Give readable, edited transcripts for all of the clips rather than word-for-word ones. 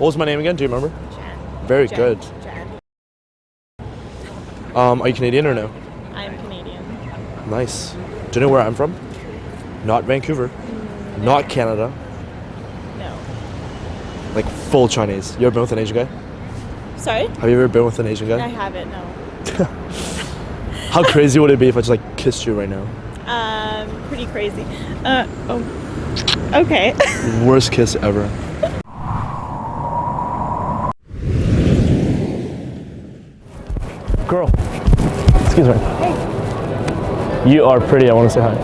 What was my name again? Do you remember? Jan. Very Jan. good. Jan. Are you Canadian or no? I'm Canadian. Nice. Do you know where I'm from? Not Vancouver. No. Not Canada. No. Like full Chinese. You ever been with an Asian guy? Sorry? Have you ever been with an Asian guy? I haven't, no. How crazy would it be if I just like kissed you right now? Pretty crazy. Okay. Worst kiss ever. Girl. Excuse me. Hey. You are pretty. I want to say hi.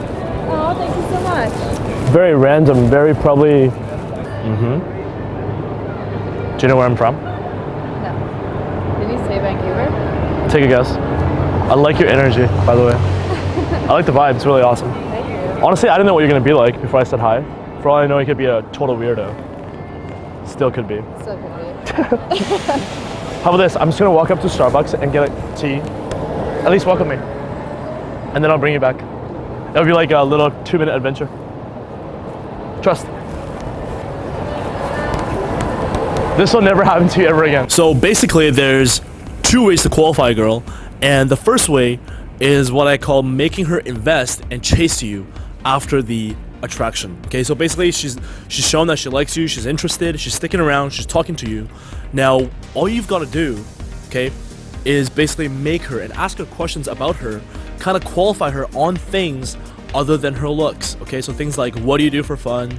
Oh, thank you so much. Very random. Very probably. Do you know where I'm from? No. Did you say Vancouver? Take a guess. I like your energy, by the way. I like the vibe. It's really awesome. Thank you. Honestly, I didn't know what you're gonna be like before I said hi. For all I know, you could be a total weirdo. Still could be. So could be. How about this? I'm just gonna walk up to Starbucks and get a tea. At least welcome me. And then I'll bring you back. That would be like a little 2-minute adventure. Trust. This will never happen to you ever again. So basically there's 2 ways to qualify a girl. And the first way is what I call making her invest and chase you after the attraction. Okay, so basically she's shown that she likes you, she's interested, she's sticking around, she's talking to you. Now, all you've got to do, okay, is basically make her and ask her questions about her, kind of qualify her on things other than her looks. Okay, so things like, what do you do for fun?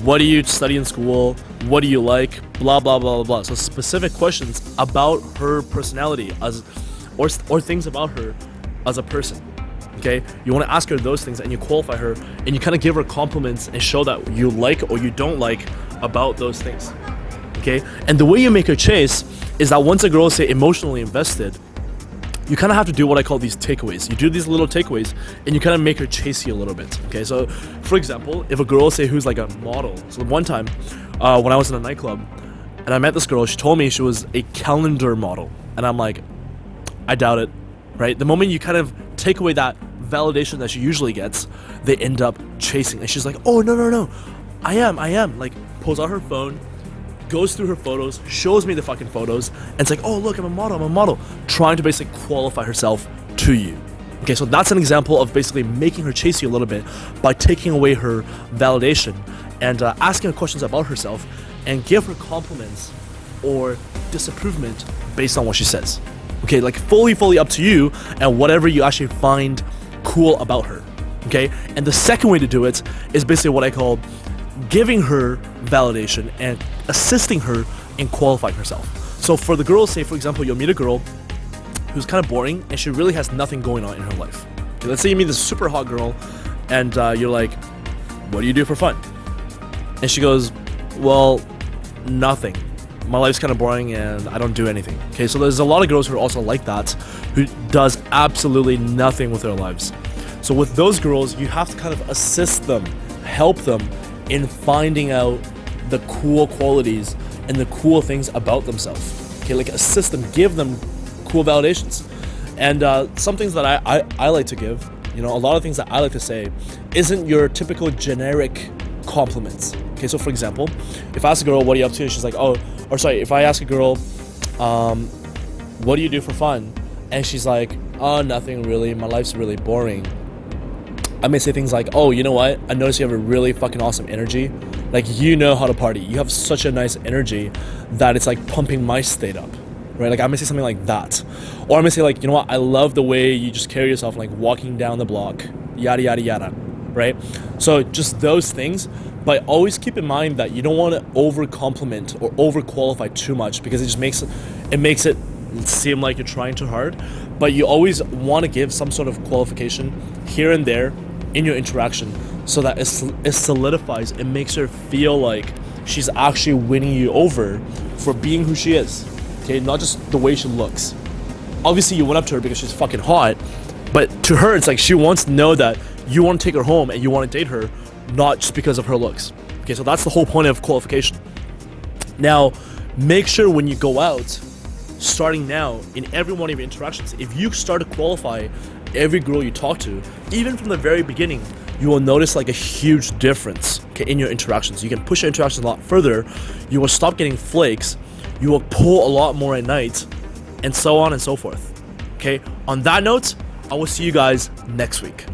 What do you study in school? What do you like? Blah, blah, blah, blah, blah. So specific questions about her personality or things about her as a person. Okay, you want to ask her those things and you qualify her and you kind of give her compliments and show that you like or you don't like about those things. Okay, and the way you make her chase is that once a girl is, say, emotionally invested, you kind of have to do what I call these takeaways. You do these little takeaways and you kind of make her chase you a little bit. Okay, so for example, if a girl, say, who's like a model. So one time when I was in a nightclub and I met this girl, she told me she was a calendar model. And I'm like, I doubt it, right? The moment you kind of take away that validation that she usually gets, they end up chasing. And she's like, oh, no. I am. Like, pulls out her phone, goes through her photos, shows me the fucking photos, and it's like, oh, look, I'm a model. Trying to basically qualify herself to you. Okay, so that's an example of basically making her chase you a little bit by taking away her validation and asking her questions about herself and give her compliments or disapproval based on what she says. Okay, like fully up to you and whatever you actually find cool about her. Okay, and the second way to do it is basically what I call giving her validation and assisting her in qualifying herself. So for the girls, say for example, you'll meet a girl who's kind of boring and she really has nothing going on in her life. Okay, let's say you meet this super hot girl and you're like, what do you do for fun? And she goes, well, nothing. My life's kind of boring and I don't do anything. Okay, so there's a lot of girls who are also like that, who does absolutely nothing with their lives. So with those girls, you have to kind of assist them, help them in finding out the cool qualities and the cool things about themselves. Okay, like assist them, give them cool validations. And some things that I like to give, a lot of things that I like to say isn't your typical generic compliments. Okay, so for example, if I ask a girl, what are you up to? And she's like, if I ask a girl, what do you do for fun? And she's like, oh, nothing really. My life's really boring. I may say things like, oh, you know what? I noticed you have a really fucking awesome energy. Like, you know how to party. You have such a nice energy that it's like pumping my state up, right? Like, I may say something like that. Or I may say like, you know what? I love the way you just carry yourself, like walking down the block, yada, yada, yada, right? So just those things. But always keep in mind that you don't want to over compliment or over qualify too much because it just makes it seem like you're trying too hard. But you always want to give some sort of qualification here and there in your interaction so that it solidifies, it makes her feel like she's actually winning you over for being who she is. Okay, not just the way she looks. Obviously you went up to her because she's fucking hot, but to her it's like she wants to know that you want to take her home and you want to date her, not just because of her looks. Okay, so that's the whole point of qualification. Now, make sure when you go out, starting now, in every one of your interactions, if you start to qualify every girl you talk to, even from the very beginning, you will notice like a huge difference, okay, in your interactions. You can push your interactions a lot further. You will stop getting flakes. You will pull a lot more at night, and so on and so forth. Okay, on that note, I will see you guys next week.